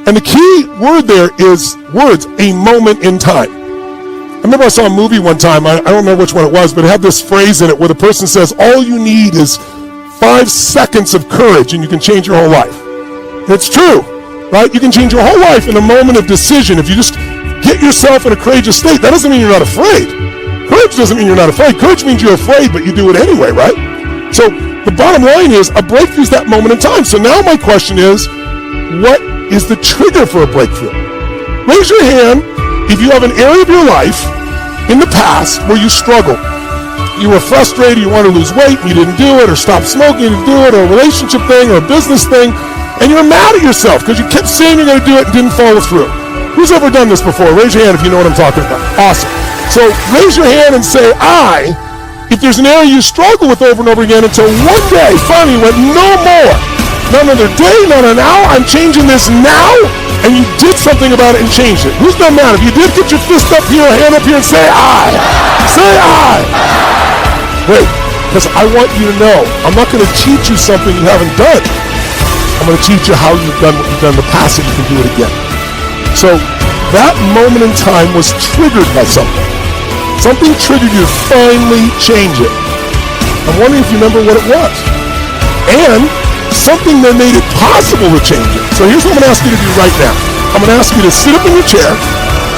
And the key word there is words, a moment in time. I remember I saw a movie one time, I don't know which one it was, but it had this phrase in it where the person says, all you need is 5 seconds of courage and you can change your whole life. And it's true, right? You can change your whole life in a moment of decision. If you just get yourself in a courageous state, that doesn't mean you're not afraid. Courage doesn't mean you're not afraid. Courage means you're afraid, but you do it anyway, right? So the bottom line is a breakthrough is that moment in time. So now my question is, what is the trigger for a breakthrough? Raise your hand if you have an area of your life in the past where you struggled. You were frustrated, you wanted to lose weight, you didn't do it, or stop smoking, you didn't do it, or a relationship thing, or a business thing, and you're mad at yourself because you kept saying you're going to do it and didn't follow through. Who's ever done this before? Raise your hand if you know what I'm talking about. Awesome. So raise your hand and say, I, if there's an area you struggle with over and over again until one day, finally you went, no more. Not another day, not an hour, I'm changing this now, and you did something about it and changed it. Who's done that? If you did, get your fist up here, hand up here, and say, I. Say, I. Wait, because I want you to know, I'm not going to teach you something you haven't done. I'm going to teach you how you've done what you've done in the past so you can do it again. So that moment in time was triggered by something. Something triggered you to finally change it. I'm wondering if you remember what it was. And something that made it possible to change it. So here's what I'm going to ask you to do right now. I'm going to ask you to sit up in your chair,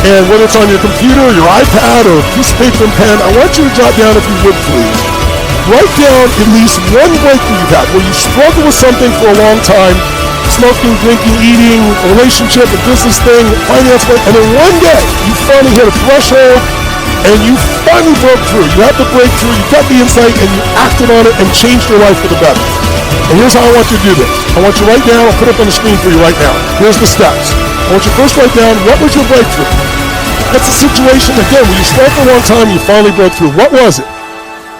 and whether it's on your computer or your iPad or a piece of paper and pen, I want you to jot down, if you would please, write down at least one breakthrough you've had where you struggled with something for a long time, smoking, drinking, eating, a relationship, a business thing, finance, and then one day you finally hit a threshold and you finally broke through. You had the breakthrough, you got the insight, and you acted on it and changed your life for the better. And here's how I want you to do this. I want you to write down, I'll put it up on the screen for you right now. Here's the steps. I want you to first write down, what was your breakthrough? That's a situation, again, where you struggled for a long time, you finally broke through. What was it?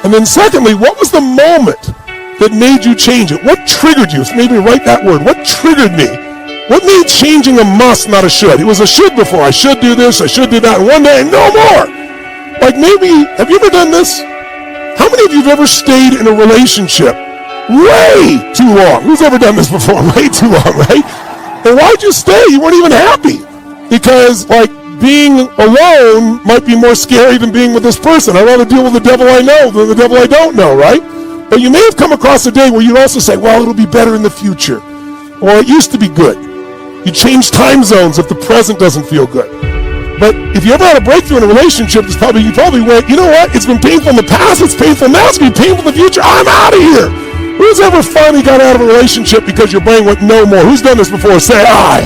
And then secondly, what was the moment that made you change it? What triggered you? So maybe write that word. What triggered me? What made changing a must, not a should? It was a should before. I should do this, I should do that, and one day, no more. Like maybe, have you ever done this? How many of you have ever stayed in a relationship way too long? Who's ever done this before? Way too long, right? And why'd you stay? You weren't even happy. Because like being alone might be more scary than being with this person. I'd rather deal with the devil I know than the devil I don't know, right? But you may have come across a day where you'd also say, well, it'll be better in the future. Or it used to be good. You change time zones if the present doesn't feel good. But if you ever had a breakthrough in a relationship, you probably went, you know what? It's been painful in the past, it's painful now, it's going to be painful in the future. I'm out of here. Who's ever finally got out of a relationship because your brain went no more? Who's done this before? Say I.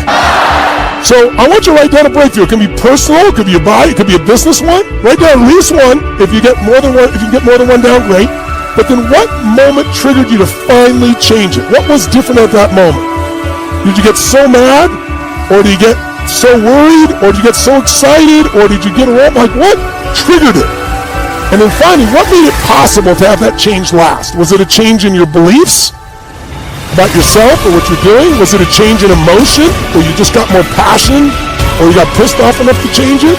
So I want you to write down a breakthrough. It can be personal, it could be a body, it could be a business one. Write down at least one. If you get more than one, if you get more than one down, great. But then what moment triggered you to finally change it? What was different at that moment? Did you get so mad? Or did you get so worried? Or did you get so excited? Or did you get around? Like what triggered it? And then finally, what made it possible to have that change last? Was it a change in your beliefs about yourself or what you're doing? Was it a change in emotion? Or you just got more passion? Or you got pissed off enough to change it?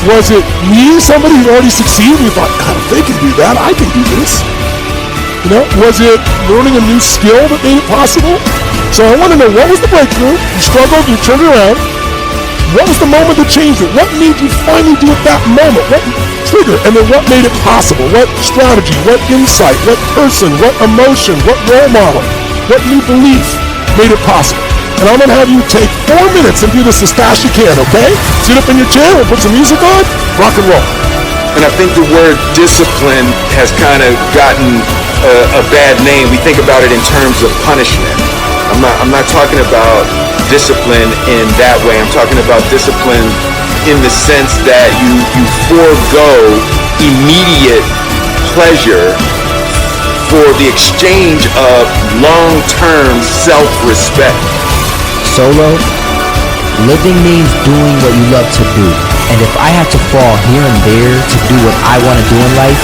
Was it meeting somebody who already succeeded? You thought, God, if they can do that, I can do this. You know, was it learning a new skill that made it possible? So I want to know, what was the breakthrough? You struggled, you turned it around. What was the moment that changed it? What made you finally do it that moment? What trigger? And then what made it possible? What strategy? What insight? What person? What emotion? What role model? What new belief made it possible? And I'm going to have you take 4 minutes and do this as fast as you can, okay? Sit up in your chair, we'll put some music on, rock and roll. And I think the word discipline has kind of gotten a bad name. We think about it in terms of punishment. I'm not talking about discipline in that way. I'm talking about discipline in the sense that you forego immediate pleasure for the exchange of long-term self-respect. Solo, living means doing what you love to do. And if I have to fall here and there to do what I want to do in life,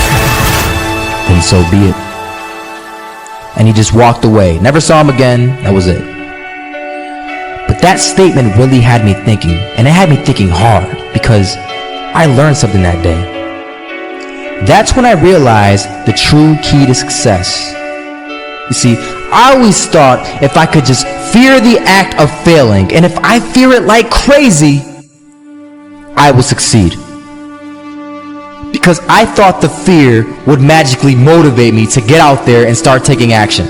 then so be it. And he just walked away. Never saw him again. That was it. But that statement really had me thinking. And it had me thinking hard because I learned something that day. That's when I realized the true key to success. You see, I always thought if I could just fear the act of failing, and if I fear it like crazy, I will succeed. Because I thought the fear would magically motivate me to get out there and start taking action.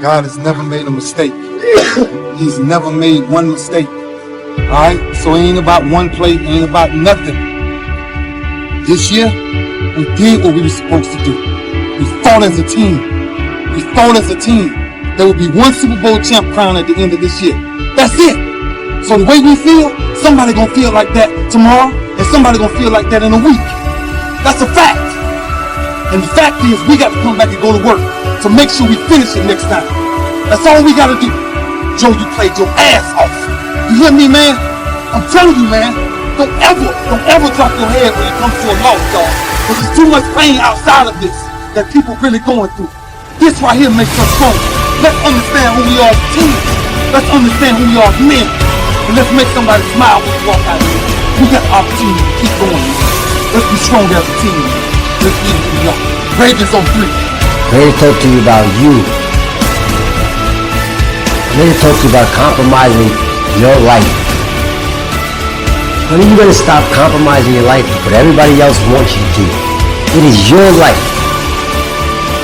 God has never made a mistake. He's never made one mistake. Alright? So it ain't about one play, it ain't about nothing. This year, we did what we were supposed to do. We fought as a team. We fought as a team. There will be one Super Bowl champ crown at the end of this year. That's it. So the way we feel, somebody gonna feel like that tomorrow, and somebody gonna feel like that in a week. That's a fact. And the fact is, we got to come back and go to work to make sure we finish it next time. That's all we gotta do. Joe, you played your ass off. You hear me, man? I'm telling you, man. Don't ever drop your head when it comes to a loss, dog. Because there's too much pain outside of this that people really going through. This right here makes us strong. Let's understand who we are as a team. Let's understand who we are as men. And let's make somebody smile when we walk out here. We got the opportunity to keep going, man. Let's be strong as a team, man. Let's get it to Ravens on 3. I'm ready to talk to you about you. I'm ready to talk to you about compromising your life. When are you going to stop compromising your life for what everybody else wants you to do? It is your life.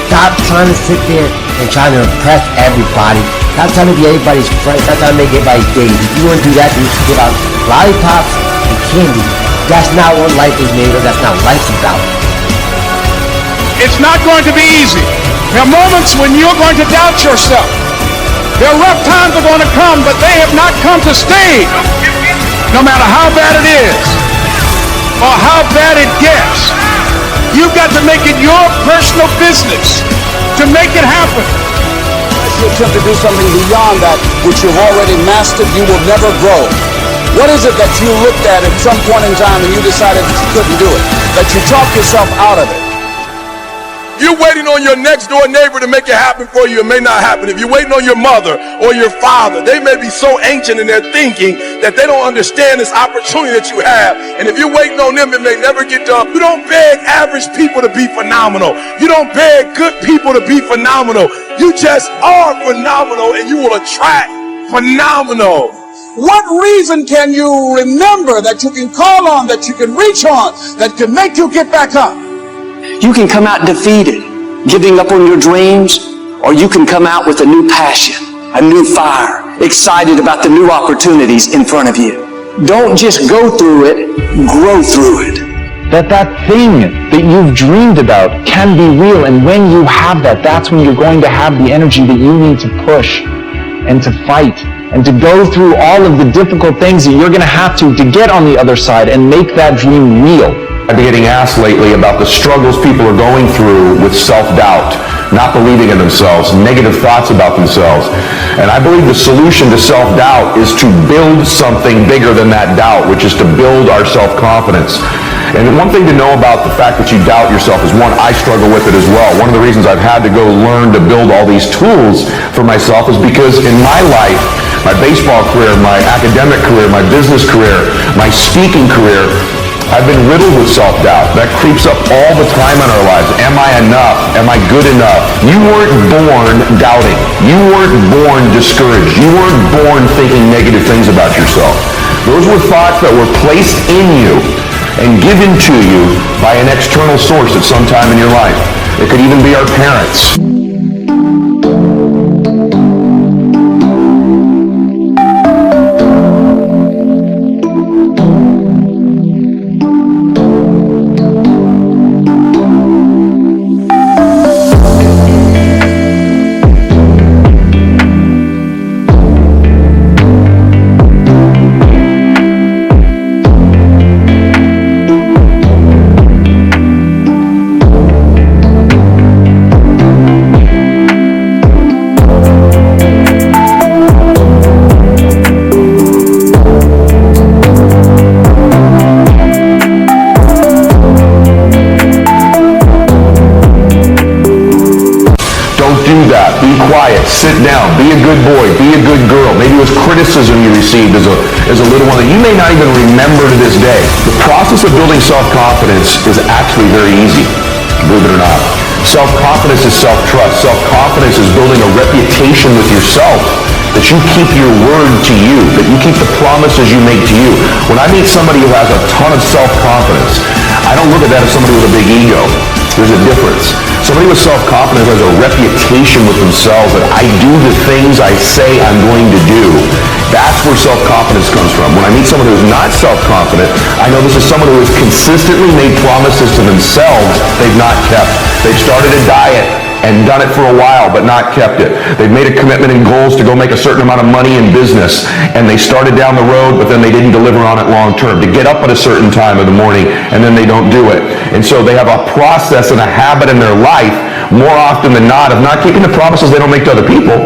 Stop trying to sit there and trying to impress everybody. Stop trying to be everybody's friend. Stop trying to make everybody's day. If you want to do that, then you should give out lollipops and candy. That's not what life is made of. That's not what life's about. It's not going to be easy. There are moments when you're going to doubt yourself. There are rough times are going to come, but they have not come to stay. No matter how bad it is or how bad it gets, you've got to make it your personal business to make it happen. If you attempt to do something beyond that which you've already mastered, you will never grow. What is it that you looked at some point in time and you decided that you couldn't do it? That you talked yourself out of it? You're waiting on your next door neighbor to make it happen for you. It may not happen. If you're waiting on your mother or your father, they may be so ancient in their thinking that they don't understand this opportunity that you have. And if you're waiting on them, it may never get done. You don't beg average people to be phenomenal. You don't beg good people to be phenomenal. You just are phenomenal, and you will attract phenomenal. What reason can you remember that you can call on, that you can reach on, that can make you get back up? You can come out defeated, giving up on your dreams, or you can come out with a new passion, a new fire, excited about the new opportunities in front of you. Don't just go through it, grow through it. That thing that you've dreamed about can be real, and when you have that, that's when you're going to have the energy that you need to push and to fight and to go through all of the difficult things that you're going to have to get on the other side and make that dream real. I've been getting asked lately about the struggles people are going through with self-doubt, not believing in themselves, negative thoughts about themselves. And I believe the solution to self-doubt is to build something bigger than that doubt, which is to build our self-confidence. And one thing to know about the fact that you doubt yourself is, one, I struggle with it as well. One of the reasons I've had to go learn to build all these tools for myself is because in my life, my baseball career, my academic career, my business career, my speaking career, I've been riddled with self-doubt. That creeps up all the time in our lives. Am I enough? Am I good enough? You weren't born doubting. You weren't born discouraged. You weren't born thinking negative things about yourself. Those were thoughts that were placed in you and given to you by an external source at some time in your life. It could even be our parents. Sit down, be a good boy, be a good girl. Maybe it was criticism you received as a little one that you may not even remember to this day. The process of building self-confidence is actually very easy, believe it or not. Self-confidence is self-trust. Self-confidence is building a reputation with yourself that you keep your word to you, that you keep the promises you make to you. When I meet somebody who has a ton of self-confidence, I don't look at that as somebody with a big ego. There's a difference. Somebody with self-confidence has a reputation with themselves that I do the things I say I'm going to do. That's where self-confidence comes from. When I meet someone who's not self-confident, I know this is someone who has consistently made promises to themselves they've not kept. They've started a diet and done it for a while but not kept it. They've made a commitment and goals to go make a certain amount of money in business, and they started down the road but then they didn't deliver on it long term. To get up at a certain time of the morning and then they don't do it. And so they have a process and a habit in their life more often than not of not keeping the promises they don't make to other people.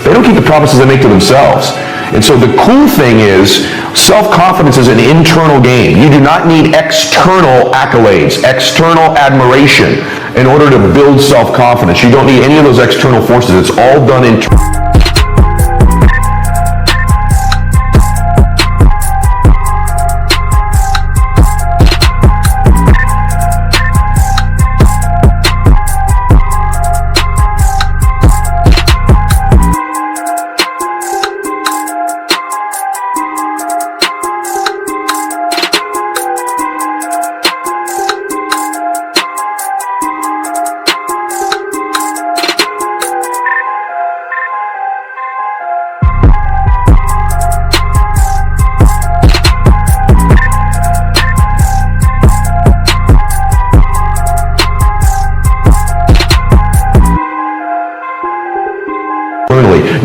They don't keep the promises they make to themselves. And so the cool thing is, self-confidence is an internal game. You do not need external accolades, external admiration in order to build self-confidence. You don't need any of those external forces. It's all done internally.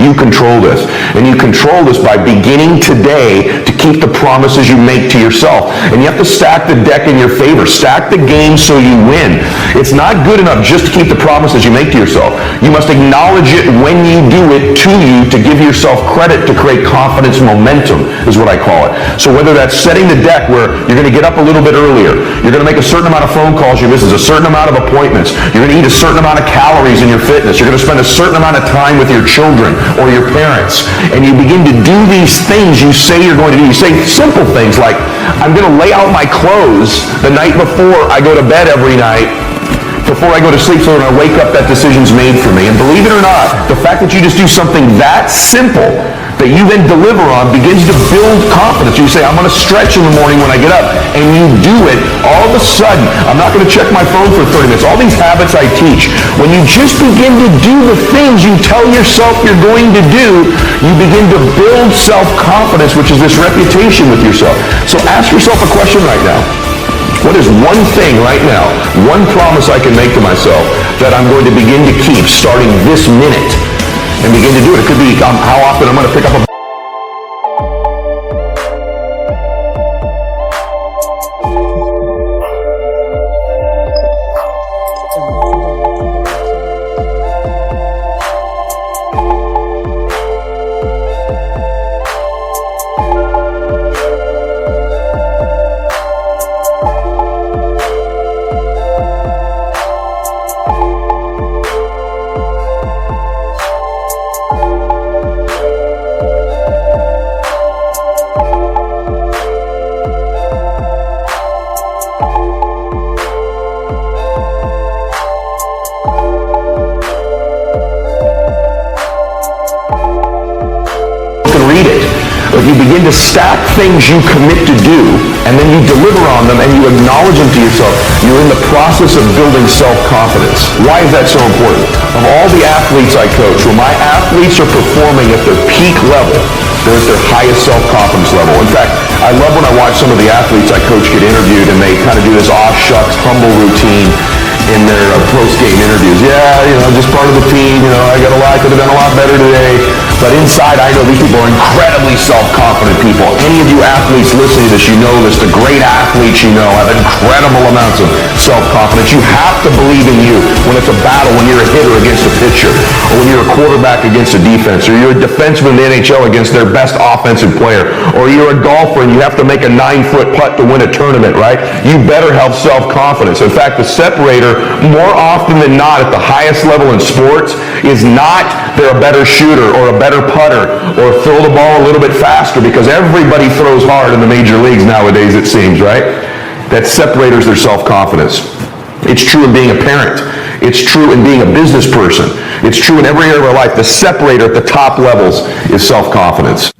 You control this. And you control this by beginning today to keep the promises you make to yourself. And you have to stack the deck in your favor. Stack the game so you win. It's not good enough just to keep the promises you make to yourself. You must acknowledge it when you do it to you to give yourself credit to create confidence momentum, is what I call it. So whether that's setting the deck where you're going to get up a little bit earlier, you're going to make a certain amount of phone calls you miss, a certain amount of appointments, you're going to eat a certain amount of calories in your fitness, you're going to spend a certain amount of time with your children or your parents, and you begin to do these things you say you're going to do. You say simple things like, I'm going to lay out my clothes the night before I go to bed every night, before I go to sleep, so when I wake up that decision's made for me. And believe it or not, the fact that you just do something that simple that you then deliver on begins to build confidence. You say, I'm going to stretch in the morning when I get up, and you do it. All of a sudden, I'm not going to check my phone for 30 minutes. All these habits I teach, when you just begin to do the things you tell yourself you're going to do, you begin to build self-confidence, which is this reputation with yourself. So ask yourself a question right now. What is one thing right now, one promise I can make to myself that I'm going to begin to keep starting this minute and begin to do it? It could be how often I'm going to pick up a you begin to stack things you commit to do, and then you deliver on them, and you acknowledge them to yourself. You're in the process of building self-confidence. Why is that so important? Of all the athletes I coach, when my athletes are performing at their peak level, there's their highest self-confidence level. In fact, I love when I watch some of the athletes I coach get interviewed, and they kind of do this aw-shucks, humble routine in their post-game interviews. Yeah, just part of the team, I could have done a lot better today. But inside, I know these people are incredibly self-confident people. Any of you athletes listening to this, you know this. The great athletes you know have incredible amounts of self-confidence. You have to believe in you when it's a battle, when you're a hitter against a pitcher, or when you're a quarterback against a defense, or you're a defenseman in the NHL against their best offensive player, or you're a golfer and you have to make a 9-foot putt to win a tournament, right? You better have self-confidence. In fact, the separator, more often than not at the highest level in sports, is not they're a better shooter or a better putter or throw the ball a little bit faster, because everybody throws hard in the major leagues nowadays, it seems, right? That separates their self-confidence. It's true of being a parent. It's true in being a business person. It's true in every area of our life. The separator at the top levels is self-confidence.